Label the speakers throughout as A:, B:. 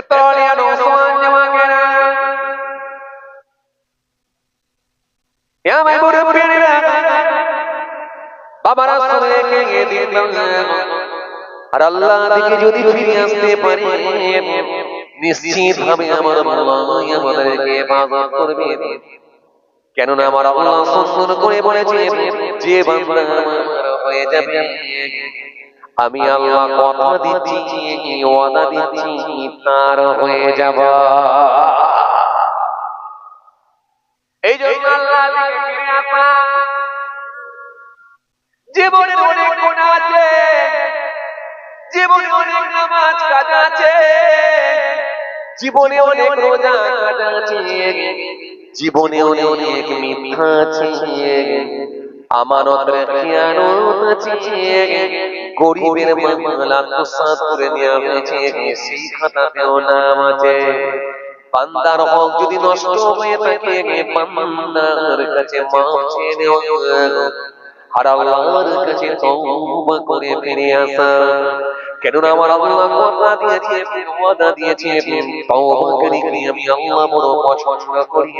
A: এতরিয়া নোসমান জামাকেরা ইয়া মাই মুরব্বিরা বাবারা শুনে কে দিন আর আল্লাহ দিকে যদি ফিরে আসতে পারি নিশ্চিত ভাবে আমার আল্লাহ আমাদেরকে হেফাজত করবে। কেননা আমার আল্লাহ সুন্দর করে বলেছে যে বান্দা আমার হয়ে যাবে আমি আল্লাহ কথা দিচ্ছি ওয়াদা দিচ্ছি তার হয়ে যাব। এই জন্য আল্লাহ দিকে ফিরে আসা। জীবনে অনেক গুনাহ আছে, জীবনে অনেক নামাজ কাজা আছে, জীবনে অনেক রোজা কাজা আছে, জীবনে অনেক মিথ্যা আছে, আমানতের খেয়ানত আছে, গরিবের মাল আত্মসাৎ করে নেওয়া হয়েছে সেই খাতাতেও নাম আছে। বান্দার হক যদি নষ্ট হয়ে থাকে বান্দার কাছে মাফ চেয়ে নেওয়া আর আল্লাহর কাছে তওবা করে ফিরে আসা। কেননা আমার আল্লাহ কথা দিয়েছে, ওয়াদা দিয়েছে, তওবাকারীকে আমি আল্লাহ বড় পছন্দ করি।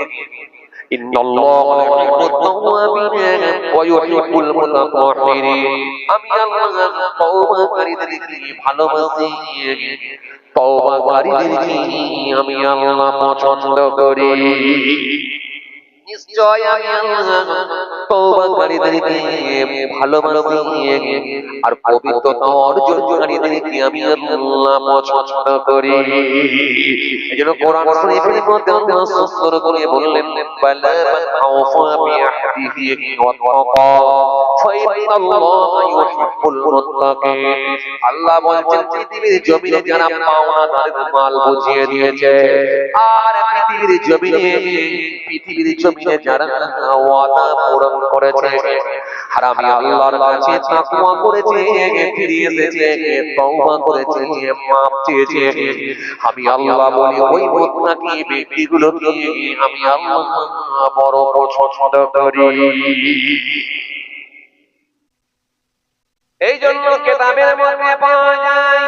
A: ইন্নাল্লাহা ইউহিব্বুত তাওয়াবিন ওয়া ইউহিব্বুল মুতাতাহহিরিন। আমি আল্লাহ তওবাকারীদেরকে ভালোবাসি, তওবাকারীদেরকে আমি আল্লাহ পছন্দ করি। নিশ্চয় আমি আল্লাহ তওবাকারীদেরকে ভালোবাসি আর পবিত্রতা অর্জনকারীদেরকে আমি আল্লাহ পছন্দ করি। এজন্য কোরআন শরীফের মধ্যে আল্লাহ সুন্দর করে বললেন বালা মান আওফা বিআহদিহি ওয়া তাকা ফাইন্নাল্লাহা ইউহিব্বুল মুত্তাকিন। আল্লাহ বলেন পৃথিবীর জমিনে যারা পাওনাদারের মাল বুঝিয়ে দিয়েছে আর পৃথিবীর জমিনে যারা ওয়াদা পূরণ করেছে আর আমি আল্লাহর কাছে তাকওয়া করেছে, ফিরে এসেছে, তওবা করেছে, মাফ চেয়েছে, আমি আল্লাহ বলি ওই মুত্তাকি ব্যক্তিগুলোকে আমি আল্লাহ বড় পছন্দ করি। এই জন্য কিতাবের মধ্যে পাওয়া যায়।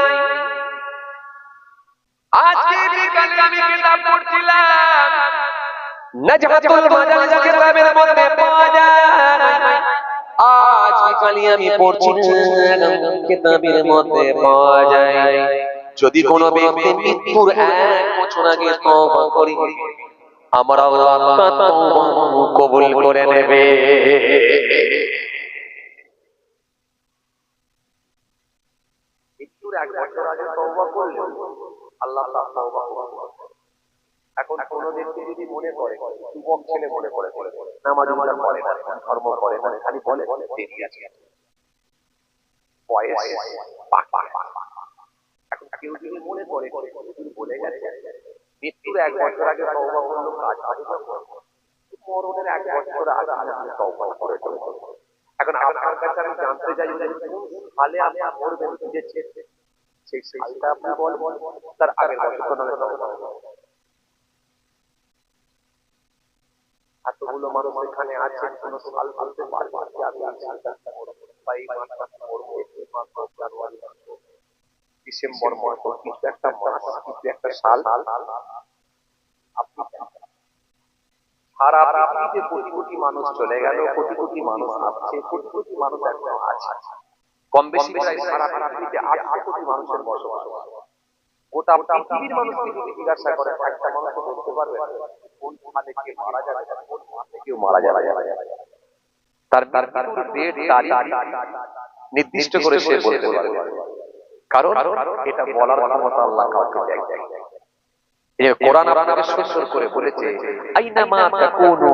A: আজকে বিকালে আমি কিতাব পড়ছিলাম, নাজহাতুল মাজালিস কিতাবের মধ্যে পাওয়া যায়। আজ বিকালে আমি পড়ছিলাম কিতাবের মধ্যে পাওয়া যায় যদি কোনো ব্যক্তি মৃত্যুর 1 বছর আগে তওবা করে আমার আল্লাহ তার তওবা কবুল করে নেবে। মৃত্যুর 1 বছর আগে তওবা করলে আল্লাহ তাআলা তওবা কবুল করে। এখন কোন ব্যক্তি যদি মনে করে যুবক ছেলে মনে করে নামাজ রোজা করে না, ধর্ম করে না, খালি বলে দেরি আছে, বয়স এখন কেউ যদি মনে করে যদি বলে গেছে মৃত্যুর 1 বছর আগে তওবা করলো কাজ হবে না, মরণের 1 বছর আগে আপনি তওবা করে চলুন। এখন আপনার কাছে আমি জানতে চাই যে কোন সালে আপনি মরবেন বুঝেছে সেই সালটা আপনি বলবেন, তার আগের বছর না তওবা। এতগুলো মানুষ এখানে আছে, কোন সাল বলতে পারবে যে আমি এই সালটা করব, তাই মাসটা করব, এই মাস জানুয়ারি ডিসেম্বর মাস কিছু একটা মাস কিছু একটা সাল আপনি সারা পৃথিবীতে কোটি কোটি মানুষ চলে গেল, কোটি কোটি মানুষ আছে, কোটি কোটি মানুষ এখনো আছে, কম বেশি প্রায় সারা পৃথিবীতে 8 কোটি মানুষের বসবাস। গোটা পৃথিবীর মানুষ যদি জিজ্ঞাসা করে একটা মানুষ বলতে পারবে কোন সালে কে মারা যাবে, কোন মাসে কেউ মারা যাবে, তার ডেট তারিখ নির্দিষ্ট করে সে বলতে পারবে। কারণ এটা বলার ক্ষমতা আল্লাহ কাউকে দেয়। এই কোরআন আপনাকে সুন্দর করে বলেছে আইনামা তাকুনু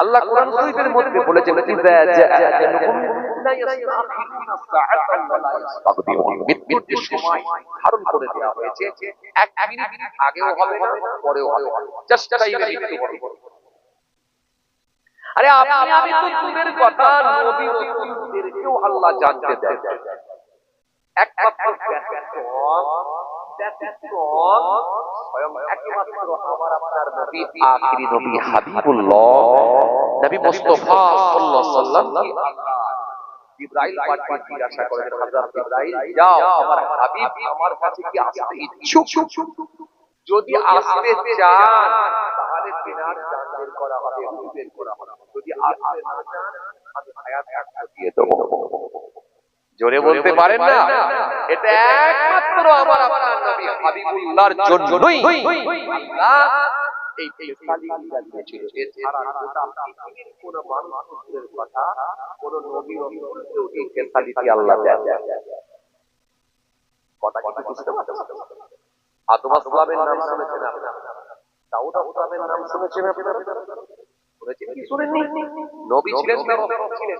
A: আল্লাহ কোরআন শরীফের মধ্যে বলেছেন ইযা জাআ আজালুহুম লা ইস্তাখিরুনা সাআতান ওয়া লা ইস্তাকদিমুন। মৃত্যুর সময় ধারণ করে দেওয়া হয়েছে, 1 মিনিট আগেও হবে না পরেও হবে না, জাস্ট টাইমে মৃত্যু হবে। আরে আপনি আমি তো দূরের কথা, নবী রাসূলদেরকেও আল্লাহ জানতে দেয়। একমাত্র স্বয়ং একমাত্র আমার আপনার নবী আখিরি নবী হাবিবুল্লাহ নবী মুস্তাফা সাল্লাল্লাহু আলাইহি ওয়াসাল্লাম জিবরাইল পাঠিয়ে জিজ্ঞাসা করেন, হযরত জিবরাইল, যাও আমার হাবিব আমার কাছে কি আসতে ইচ্ছুক? যদি আসতে চান তাহলে তিনার জান বের করা হবে, রূহ বের করা হবে। যদি আসতে না চান আমি হায়াত দিয়ে দেব। জোরে বলতে পারেন না? এটা একমাত্র আমার আপনার নবী হাবিবুল্লাহর জন্যই আল্লাহ এই ফেরেশতাকে দিয়েছিল। এছাড়া গোটা পৃথিবীর কোন মানুষের কথা কোন নবী রাসূলকেও এই ফেরেশতাকে আল্লাহ দেন। কথা কি বুঝতে পারছেন? আদম আলাইহিস নাম শুনেছেন আপনারা? দাউদ আলাইহিস নাম শুনেছেন আপনারা? শুনেছেন কি শুনেননি? নবী ছিলেন না রাসূল ছিলেন?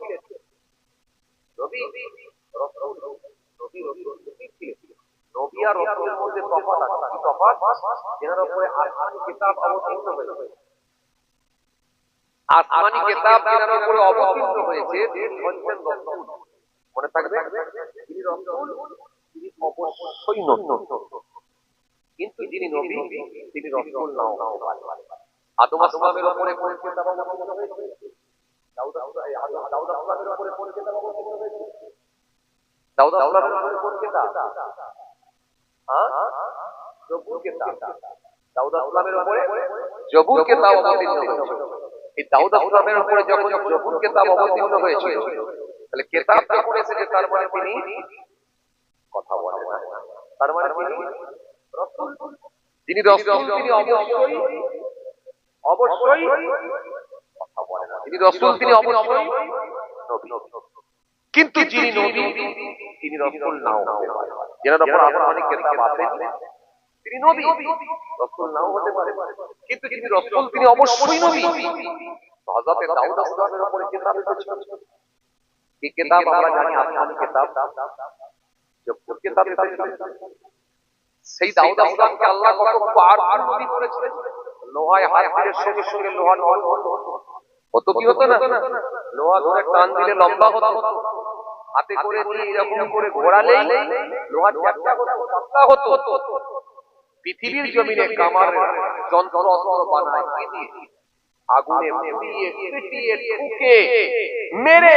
A: নবী রাসূল নবী রাসূল ছিলেন। নবী আর রাসূলের মধ্যে তফাৎ আছে। কি তফাৎ? যার উপরে আসমানি কিতাব অবতীর্ণ হয়েছে। আসমানি কিতাব যার উপরে অবতীর্ণ হয়েছে তিনি হচ্ছেন রাসূল। মনে থাকবে? তিনি রাসূল, তিনি অবশ্যই নবী। কিন্তু যিনি নবী তিনি রাসূল নাও হতে পারেন। আদম আসমানের উপরে কোন কিতাব অবতীর্ণ হয়েছে? দাউদ আসমানের উপরে কোন কিতাব অবতীর্ণ হয়েছে? দাউদ আসমানের উপরে কোন কিতাব? জবুর কিতাব। দাউদ আসমানের উপরে জবুর কিতাব অবতীর্ণ হয়েছে। এই দাউদ আসমানের উপরে যখন জবুর কিতাব অবতীর্ণ হয়েছিল, তাহলে কিতাব যখন এসেছে তার মানে তিনি কথা বলেন না। তার মানে তিনি রাসূল। যিনি রাসূল তিনি অবশ্যই কথা বলেন না। তিনি রাসূল তিনি অবশ্যই নবী। কিন্তু যিনি নবী তিনি রাসূল নাও হতে পারেন। যার উপর আসমানি কিতাব আছে তিনি নবী, রাসূল নাও হতে পারে। কিন্তু যিনি রাসূল তিনি অবশ্যই নবী। হযরত দাউদ আসমানের উপরে কিতাব এসেছিল। এই কিতাব আমরা জানি আসমানি কিতাব, জবুর কিতাব এসেছিল। সেই দাউদ আসমানকে আল্লাহ কত পাওয়ারফুল নবী করেছিলেন। লোহায় হাত দিলে সঙ্গে সঙ্গে লোহা নরম হতো কি হতো না? লোহা ধরে টান দিলে লম্বা হতো। হাতে করে নিয়ে এরকম করে ঘোরালেই লোহা চ্যাপটা হতো, পাতলা হতো। পৃথিবীর জমিনে কামার যন্ত্র অস্ত্র বানায় কি দিয়ে? আগুনে পুড়িয়ে পিটিয়ে ঠুকে মেরে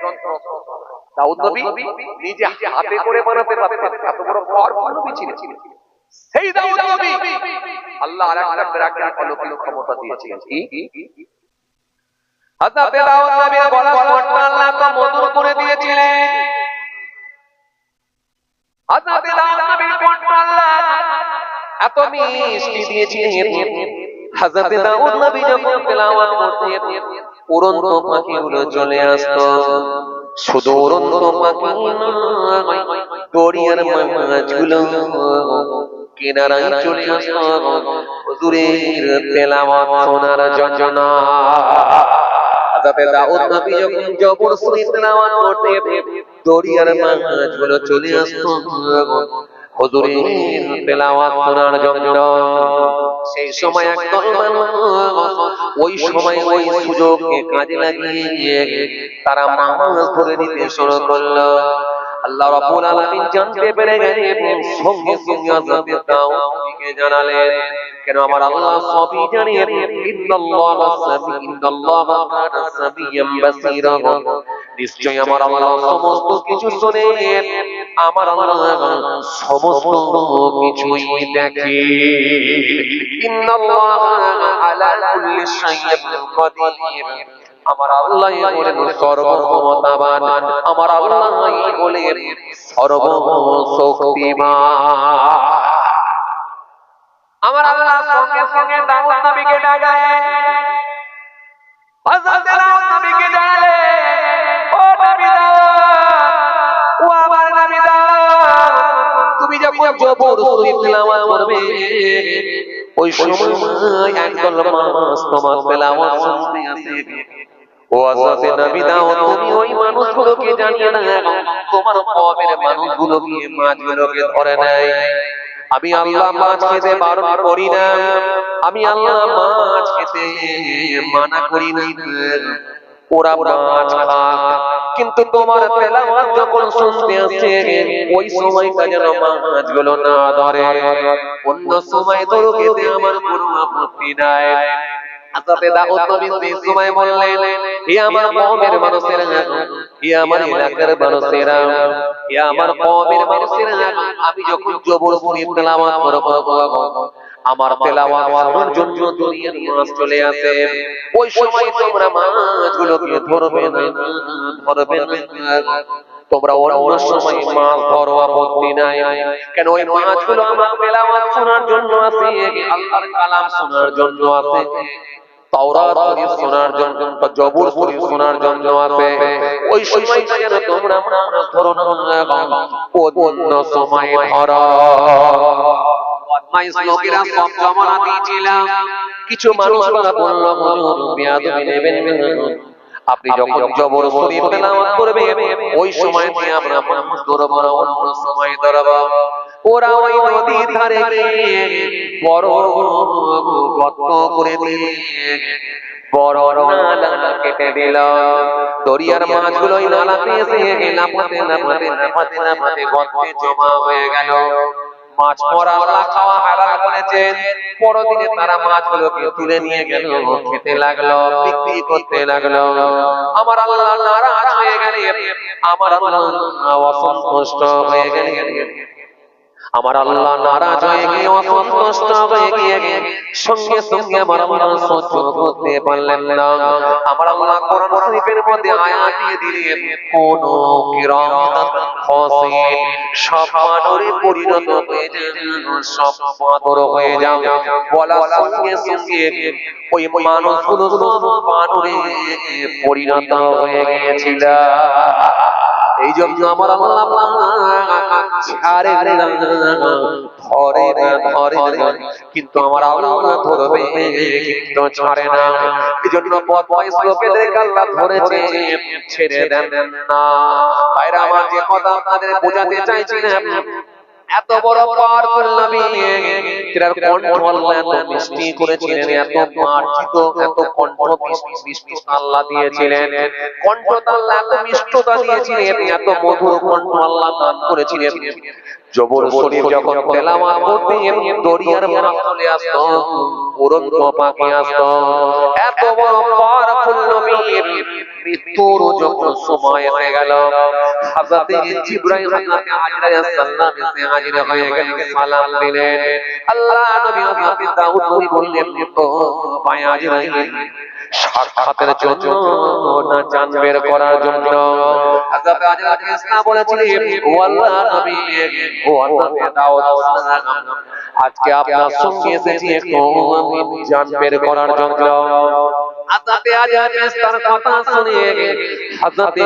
A: যন্ত্র অস্ত্র বানায়। দাউদ নবী নিজে হাতে করে বানাতে পারতেন, এত বড় পাওয়ারফুল নবী ছিলেন। সেই দাউদ নবী আল্লাহ আরেকটা বিরাট অলৌকিক ক্ষমতা দিয়েছিলেন। কি? হযরত দাউদ নবীর গলা কণ্ঠটা আল্লাহ তো মধুর করে দিয়েছিলেন। হযরত দাউদ নবীর কণ্ঠ আল্লাহ এত মিষ্টি দিয়েছিলেন। হযরত দাউদ নবী যখন তেলাওয়াত করতেন উড়ন্ত পাখিগুলো চলে আসতো। শুধু উড়ন্ত পাখি নয়, দরিয়ার মাছগুলো কিনারায় চলে আসতো হুজুরের তেলাওয়াত শোনার জন্য। হযরত দাউদ নবী যখন জবর সুরে তেলাওয়াত করতেন দরিয়ার মাছগুলো চলে আসতো হুজুরের তেলাওয়াত শোনার জন্য। সেই সময় একদল মানুষ ওই সময় ওই সুযোগকে কাজে লাগিয়ে তারা মাছ ধরে নিতে শুরু করলো। আল্লাহ রাব্বুল আলামিন জানতে পেরে গেলেন, সঙ্গে সঙ্গে হযরত দাউদ নবীকে জানালেন, কেন আমার আল্লাহ সবই জানেন। ইন্নাল্লাহা কানা সামিয়াম বাসীরা, নিশ্চয়ই আমার আল্লাহ সমস্ত কিছু শোনেন, আমার আল্লাহ সমস্ত কিছুই দেখেন। ইন্নাল্লাহা আলা কুল্লি শাইইন কাদির, আমার আল্লাহ হলেন সর্বক্ষমতাবান, আমার আল্লাহ হলেন সর্বশক্তিমান। আমার আল্লাহ সঙ্গে সঙ্গে দাউদ নবীকে ডাকলেন। হযরত দাউদ নবীকে ডাকলেন, ও নবী দাউদ, ও আমার নবী দাউদ, তুমি যখন জবর সুরে তেলাওয়াত করবে ওই সময় একদল মানুষ তোমার তেলাওয়াত শুনতে আসে। ও হযরত নবী দাউদ, তুমি ওই মানুষগুলোকে জানিয়ে দাও তোমার কওমের মানুষগুলোকে মাছগুলোকে ধরে নেয়। আমি আল্লাহ মাছ খেতে বারণ করি না, আমি আল্লাহ মাছ খেতে মানা করি না, ওরা মাছ খায়। কিন্তু তোমার তেলাওয়াত যখন শুনতে আসে ওই সময়টা যেন মাছগুলো না ধরে, অন্য সময় ধরো খেতে আমার কোনো আপত্তি নাই। হযরত দাউদ নবী সেই সময় বললেন, হে আমার কওমের মানুষেরা,
B: হে আমার এলাকার মানুষেরা, হে আমার কওমের মানুষেরা, আমি যখন জবরদস্তি তেলাওয়াত করব, আমার তেলাওয়াত শোনার জন্য দুনিয়ার মাছ চলে আসে। ওই সময় তোমরা মাছগুলোকে ধরবে না, তোমরা অন্য সময় মাছ ধরো, আপত্তি নাই। কেন ওই মাছগুলো আমার তেলাওয়াত শোনার জন্য আসে, আল্লাহর কালাম শোনার জন্য আসে, তাওরাত শরীফ শোনার জন্য, জবর শরীফ শোনার জন্য আসে। ওই সময়টা যেন তোমরা মাছ ধরো না, অন্য সময় ধরো। বদমাইশ লোকেরা সব জমানা দিয়েছিলাম। কিছু মানুষ বলল, হুজুর বেয়াদবি নেবেন না, আপনি যখন জবর শরীফ তেলাওয়াত করবেন ওই সময়তে আমরা মাছ ধরব না, অন্য সময় ধরব। ওরা ওই নদীর ধারে গিয়ে বড় গর্ত করে দিয়ে বড় নালা কেটে দিল। দরিয়ার মাছগুলো ওই নালাতে এসে লাফাতে লাফাতে লাফাতে লাফাতে গর্তে জমা হয়ে গেল। মাছ মরা আল্লাহ খাওয়া হালাল করেছেন। পরদিনে তারা মাছগুলোকে তুলে নিয়ে গেল, খেতে লাগলো, বিক্রি করতে লাগলো। আমার আল্লাহ নারাজ হয়ে গেলেন, আমার আল্লাহ অসন্তুষ্ট হয়ে গেলেন। আমার আল্লাহ নারাজ হয়ে গিয়ে অসন্তুষ্ট হয়ে গিয়ে সঙ্গে সঙ্গে আমার আল্লাহ সহ্য করতে পারলেন না। আমার আল্লাহ কোরআন শরীফের মধ্যে আয়াত দিয়ে দিলেন, কোন কিরামান ফাসিন, সব বানরে পরিণত হয়ে যান, সব বানর হয়ে যান। বলার সঙ্গে সঙ্গে ওই মানুষগুলো সব বানরে পরিণত হয়ে গিয়েছিল। এই জন্য আমার আল্লাহ ছাড়ে না, ধরে না, কিন্তু আমার আল্লাহ ধরবে কিন্তু ছাড়ে না। এই জন্য বদমাইশ লোকেদেরকে আল্লাহ ধরেছে, ছেড়ে দেন না। ভাইরা আমার, যে কথা আপনাদের বোঝাতে চাইছি না, এত বড় পাওয়ারফুল নবী, যার কণ্ঠ আল্লাহ এত মিষ্টি করেছিলেন, এত মার্জিত, এত কণ্ঠ মিষ্টি আল্লাহ দিয়েছিলেন, কণ্ঠটা আল্লাহ এত মিষ্টতা দিয়েছিলেন, এত মধুর কণ্ঠ আল্লাহ দান করেছিলেন। জবর শরীফ যখন তেলাওয়াত করতেন দরিয়ার মাছ চলে আসতো, উড়ন্ত পাখি আসতো। এত বড় পাওয়ারফুল নবীর মৃত্যুর যখন সময় হয়ে গেল, হযরত জিবরাইল হযরত আজরাইল সালাম এসে হাজির হয়ে গেলেন, সালাম দিলেন। আল্লাহ নবী হযরত দাউদ নবী বললেন, ও ভাই আজরাইল, সাক্ষাতের জন্য না জান বের করার জন্য? হযরত আজরাইল ফেরেশতা বলেছিলেন, ও আল্লাহর নবী, ও হযরত দাউদ সালাম, আজকে আপনার সঙ্গে এসেছি একটু জান বের করার জন্য। হযরত আজরাইল ফেরেশতার কথা শুনে হযরত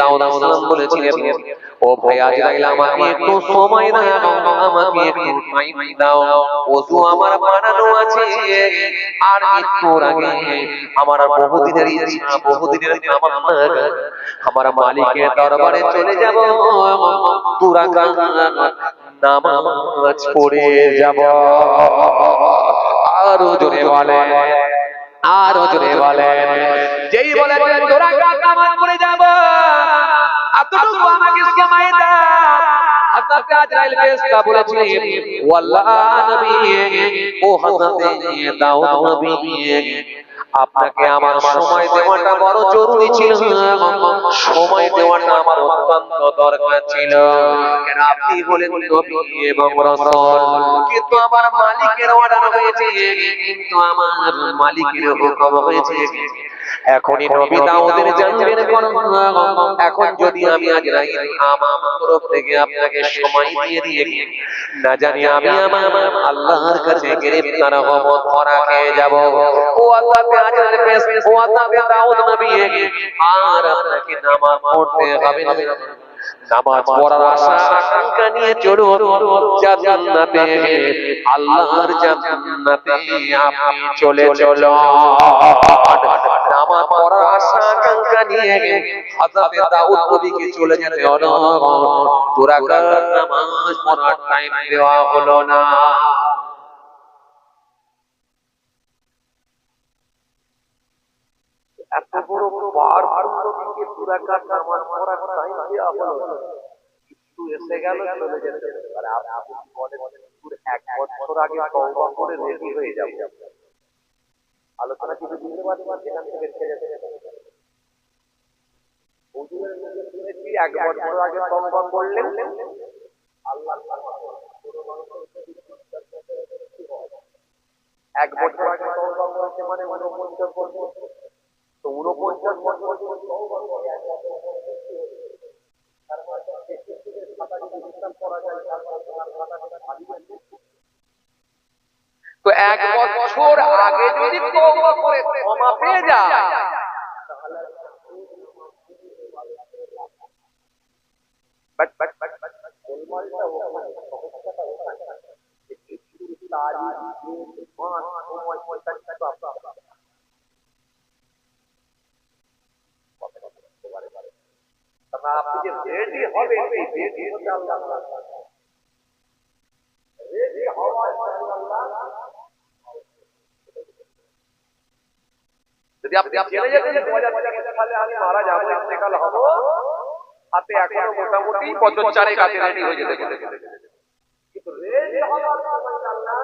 B: দাউদ সালাম বলেছিলেন, ও ভাই আজরাইল, আমাকে একটু সময় দাও, আমাকে একটু টাইম দাও। ওযু আমার বানানো আছে, আর মৃত্যুর আগে আমার বহুদিনের ইচ্ছা, বহুদিনের তামান্না, আমার মালিকের দরবারে চলে যাব, দুই রাকাত নামাজ পড়ে যাব। আরো জোরে বলেন, আরো জোরে বলেন। যেই বলে দুই রাকাত নামাজ পড়ে যাব, এতটুকু আমাকে সময় দাও। হযরত আজরাইল ফেরেশতা বলেছিলেন, ও আল্লাহর নবী, ও হযরত দাউদ নবী, আপনাকে আমার সময় দেওয়াটা বড় জরুরি ছিল, সময় দেওয়াটা আমার অত্যন্ত দরকার ছিল। কেন আপনি হলেন নবী এবং রাসূল, কিন্তু আমার মালিকের অর্ডার হয়েছে, কিন্তু আমার মালিকের হুকুম হয়েছে, এখনই নবী দাউদের জানবেন করুন। এখন যদি আমি আজরাইল আমার তরফ থেকে আপনাকে সময় দিয়ে দিয়ে না জানি আমি আমার আল্লাহর কাছে গ্রেফতার হব, ধরা খেয়ে যাব। ও আল্লাহ, আজরাইল ফেরেশতা, ও আল্লাহ, দাউদ নবী, আর আপনাকে নামাজ পড়তে হবে না। নামাজ পড়ার আশা আকাঙ্ক্ষা নিয়ে চলুন জান্নাতে, আল্লাহর জান্নাতে আপনি চলে চলো। নামাজ পড়ার আশা আকাঙ্ক্ষা নিয়ে হযরত দাউদ নবীকে চলে যেতে হলো, দুই রাকাত নামাজ পড়ার টাইম দেওয়া হলো না। এত বড় পাওয়ারফুল নবীকে দুই রাকাত নামাজ পড়ার টাইম দেওয়া হলো না, একটু এসে গেল, চলে যেতে পারে। আপনি বলেন, এক বছর আগে তওবা করে রেডি হয়ে যাব, আলোচনা কিছু বুঝতে পারছেন, যেখান থেকে ছেড়ে যেতে
A: হুজুরের মুখে শুনেছি 1 বছর আগে তওবা করলেন আল্লাহ 1 বছর আগে তওবা করেছে মানে 49 বছর, তো 49 বছর তওবা করে 1 বছর তার মানে 63 খাতা যদি হিসাব করা যায় তার খাতা খালি আছে।
B: তো 1 বছর আগে যদি তওবা করে ক্ষমা পেয়ে যায়
A: তাহলে গোলমালটা ওখানে, সমস্যাটা ওখানে। আপনি যে রেডি হবে সেই রেডি হতে আল্লাহ রেডি হওয়ার যদি আপনি জেনে যেতেন 2023 সালে আমি মারা যাবো, ইন্তেকাল হব, হাতে এখনো মোটামুটি বছর 4 কাছে রেডি হয়ে যেতে পারে, কিন্তু রেডি হওয়ার সময় আল্লাহ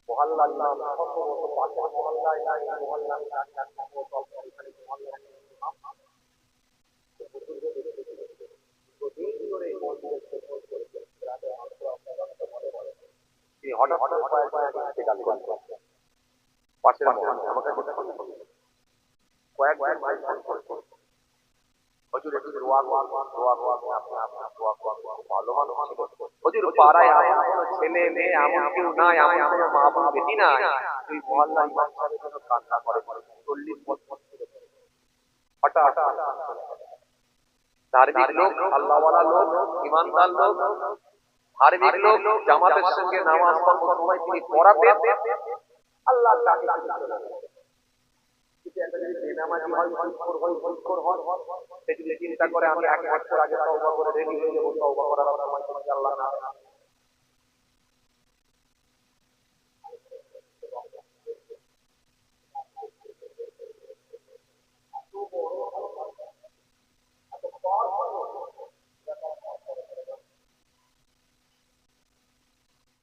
A: মহল্লার নাম কত কত পাশের মহল্লায় নাই, মহল্লার হঠাৎ পাশের আমাকে কয়েকবার ভাই হুজুর একটু দোয়া ভালো মানুষ ছিল হুজুর, পাড়ায় আমার কোনো ছেলে মেয়ে এমন কেউ নাই, আমার কোনো মা বাবা বেটি নাই, তুই মহল্লা ইমাম সাহেবের জন্য কান্না করে 40 বছর হঠাৎ ধার্মিক লোক, আল্লাহওয়ালা লোক, ইমানদার লোক, ধার্মিক লোক, জামাতের সঙ্গে নামাজ পড়ার সময় তিনি পড়াতেন, আল্লাহ তাকে চিন্তা করে আমি 1 বছর আগে তওবা করে রেডি হয়ে যাবো, তওবা করার সময় আল্লাহ না